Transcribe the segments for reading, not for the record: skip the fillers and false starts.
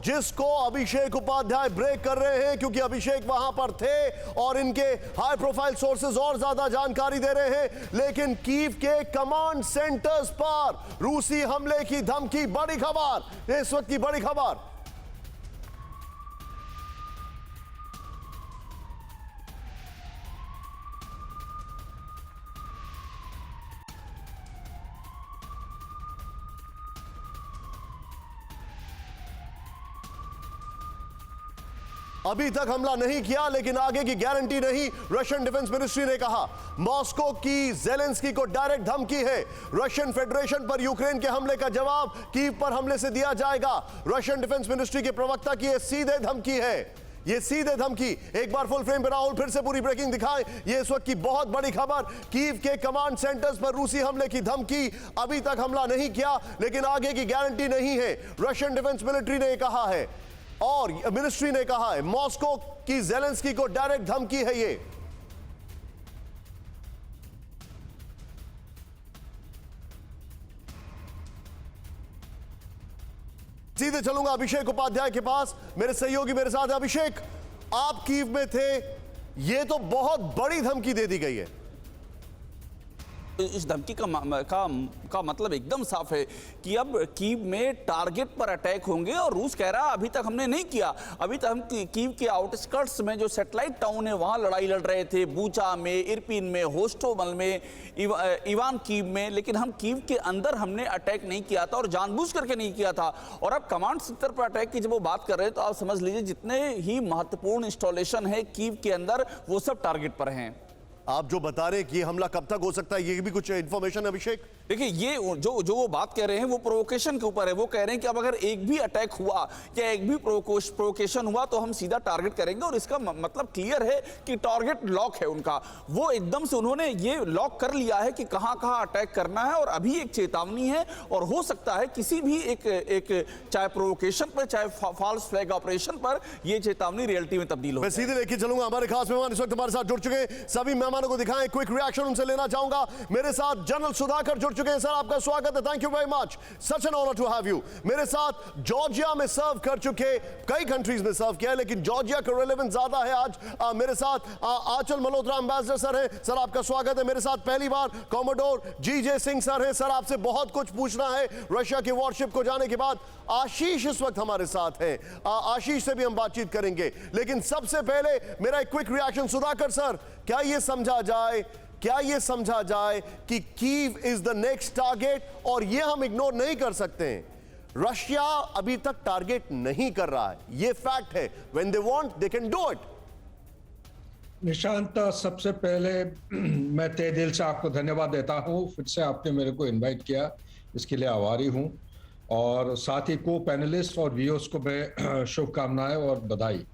जिसको अभिषेक उपाध्याय ब्रेक कर रहे हैं, क्योंकि अभिषेक वहां पर थे और इनके हाई प्रोफाइल सोर्सेज और ज्यादा जानकारी दे रहे हैं। लेकिन कीव के कमांड सेंटर्स पर रूसी हमले की धमकी, बड़ी खबर, इस वक्त की बड़ी खबर। अभी तक हमला नहीं किया, लेकिन आगे की गारंटी नहीं, रशियन डिफेंस मिनिस्ट्री ने कहा। मॉस्को की ज़ेलेंस्की को डायरेक्ट धमकी है, रशियन फेडरेशन पर यूक्रेन के हमले का जवाब कीव पर हमले से दिया जाएगा। रशियन डिफेंस मिनिस्ट्री के प्रवक्ता की यह सीधे धमकी है, ये सीधे धमकी। एक बार फुल फ्रेम पे राहुल फिर से पूरी ब्रेकिंग दिखाएं। ये इस वक्त की बहुत बड़ी खबर, कीव के कमांड सेंटर्स पर रूसी हमले की धमकी। अभी तक हमला नहीं किया, लेकिन आगे की गारंटी नहीं है, रशियन डिफेंस मिलिट्री ने कहा है और मिनिस्ट्री ने कहा है। मॉस्को की ज़ेलेंस्की को डायरेक्ट धमकी है ये। सीधे चलूंगा अभिषेक उपाध्याय के पास, मेरे सहयोगी मेरे साथ है। अभिषेक, आप कीव में थे, ये तो बहुत बड़ी धमकी दे दी गई है। इस धमकी का मतलब एकदम साफ है कि अब कीव में टारगेट पर अटैक होंगे और रूस कह रहा है अभी तक हमने नहीं किया। अभी तक हम कीव के आउटस्कर्ट्स में जो सैटेलाइट टाउन है वहां लड़ाई लड़ रहे थे, बूचा में, इरपिन में, होस्टोमल में, इवान कीव में, लेकिन हम कीव के अंदर हमने अटैक नहीं किया था और जानबूझ करके नहीं किया था। और अब कमांड सेंटर पर अटैक की जब वो बात कर रहे हैं तो आप समझ लीजिए जितने ही महत्वपूर्ण इंस्टॉलेशन है कीव के अंदर वो सब टारगेट पर हैं। आप जो बता रहे हैं कि हमला कब तक हो सकता है, ये भी कुछ इंफॉर्मेशन है अभिषेक? देखिए, ये जो वो बात कह रहे हैं वो प्रोवोकेशन के ऊपर है। वो कह रहे हैं कि अब अगर एक भी अटैक हुआ या एक भी प्रोवोकेशन हुआ तो हम सीधा टारगेट करेंगे। और इसका मतलब क्लियर है कि टारगेट लॉक है उनका। वो एकदम से उन्होंने ये लॉक कर लिया है कि कहां कहां अटैक करना है। और अभी एक चेतावनी है और हो सकता है किसी भी एक चाहे प्रोवोकेशन पर चाहे फॉल्स फ्लैग ऑपरेशन पर यह चेतावनी रियलिटी में तब्दील हो। मैं सीधे लेके चलूंगा, हमारे खास मेहमान इस वक्त हमारे साथ जुड़ चुके हैं। सभी मेहमानों को दिखाएं, क्विक रिएक्शन उनसे लेना चाहूंगा। मेरे साथ जनरल सुधाकर जुड़ चुके हैं। सर, आपका स्वागत है, thank you very much, such an honour to have you. मेरे साथ जॉर्जिया में सर्व कर चुके, कई कंट्रीज में सर्व किया है लेकिन जॉर्जिया का रेलेवेंस ज्यादा है आज। मेरे साथ आंचल मल्होत्रा एम्बेसडर सर हैं, सर आपका स्वागत है। मेरे साथ पहली बार कॉमोडोर जीजे सिंह सर हैं, सर आपसे बहुत कुछ पूछना है रशिया की वॉरशिप को जाने के बाद। आशीष इस वक्त हमारे साथ हैं, आशीष से भी हम बातचीत करेंगे, लेकिन सबसे पहले मेरा एक क्विक रिएक्शन। सुधाकर सर, क्या ये समझा जाए कि Kyiv is the next target? और ये हम इग्नोर नहीं कर सकते हैं, रशिया अभी तक टारगेट नहीं कर रहा है, ये फैक्ट है। When they want they can do it. Nishant, सबसे पहले मैं तहे दिल से आपको धन्यवाद देता हूं, फिर से आपने मेरे को इनवाइट किया, इसके लिए आभारी हूं। और साथ ही को पैनलिस्ट और व्यूअर्स को मैं शुभकामनाएं और बधाई।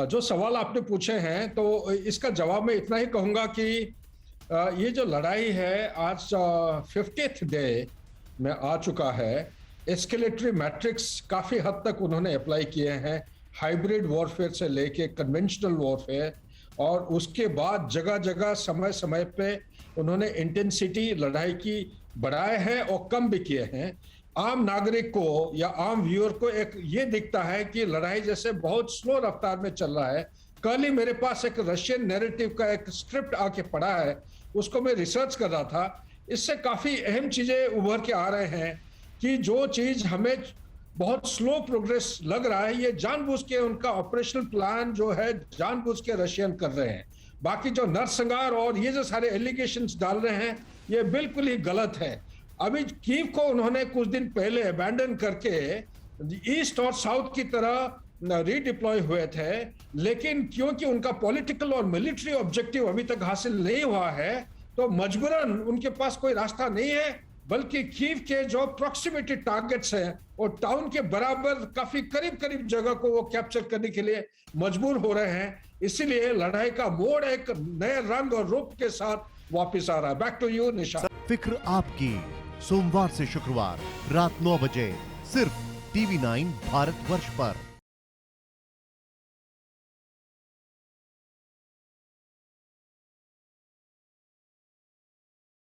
जो सवाल आपने पूछे हैं तो इसका जवाब मैं इतना ही कहूंगा कि ये जो लड़ाई है आज 50th डे में आ चुका है। एस्केलेटरी मैट्रिक्स काफ़ी हद तक उन्होंने अप्लाई किए हैं, हाइब्रिड वॉरफेयर से लेके कन्वेंशनल वॉरफेयर, और उसके बाद जगह जगह समय समय पे उन्होंने इंटेंसिटी लड़ाई की बढ़ाए हैं और कम भी किए हैं। आम नागरिक को या आम व्यूअर को एक ये दिखता है कि लड़ाई जैसे बहुत स्लो रफ्तार में चल रहा है। कल ही मेरे पास एक रशियन नैरेटिव का एक स्क्रिप्ट आके पड़ा है, उसको मैं रिसर्च कर रहा था। इससे काफ़ी अहम चीज़ें उभर के आ रहे हैं कि जो चीज़ हमें बहुत स्लो प्रोग्रेस लग रहा है, ये जानबूझ के उनका ऑपरेशनल प्लान जो है जानबूझ के रशियन कर रहे हैं। बाकी जो नरसंहार और ये जो सारे एलिगेशंस डाल रहे हैं ये बिल्कुल ही गलत है। अभी कीव को उन्होंने कुछ दिन पहले अबैंडन करके ईस्ट और साउथ की तरह रीडिप्लॉय हुए थे, लेकिन क्योंकि उनका पॉलिटिकल और मिलिट्री ऑब्जेक्टिव अभी तक हासिल नहीं हुआ है तो मजबूरन उनके पास कोई रास्ता नहीं है, बल्कि कीव के जो प्रॉक्सिमिटी टारगेट्स हैं और टाउन के बराबर काफी करीब करीब जगह को वो कैप्चर करने के लिए मजबूर हो रहे हैं। इसीलिए लड़ाई का मोड़ एक नए रंग और रूप के साथ वापस आ रहा है। बैक टू यू निशा। फिक्र आपकी, सोमवार से शुक्रवार रात 9 बजे सिर्फ TV9 भारतवर्ष पर।